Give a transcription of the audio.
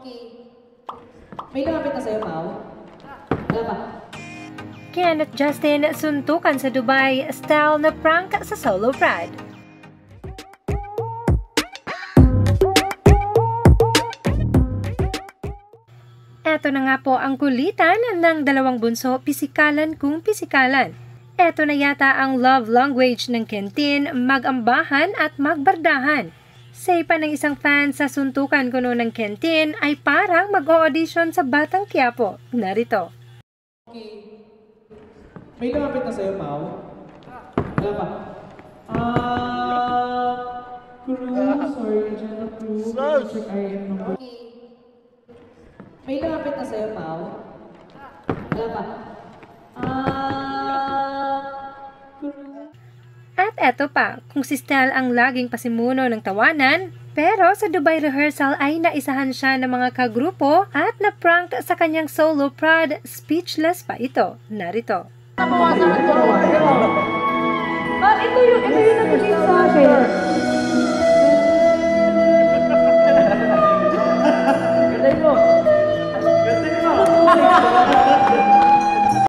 Okay. May lumapit na sa'yo, Pao? Wala pa? Ken at Justin suntukan sa Dubai style na prank sa Solo Pride. Eto na nga po ang kulitan ng dalawang bunso, pisikalan kung pisikalan. Eto na yata ang love language ng Kentin, mag-ambahan at magbardahan. Say pa ng isang fan sa suntukan kuno ng Kentin ay parang mag-audition sa Batang Quiapo. Narito. Okay. May lumapit na sa'yo, Pao? Wala pa? Crew, sorry, Agenda Crew. Check IM number. Okay. May lumapit na sa'yo, Pao? Wala pa? At eto pa, kung si Stel ang laging pasimuno ng tawanan, pero sa Dubai rehearsal ay naisahan siya ng mga kagrupo at na-prank sa kanyang solo prod, speechless pa ito. Narito. Ito yung nag-lead sa akin.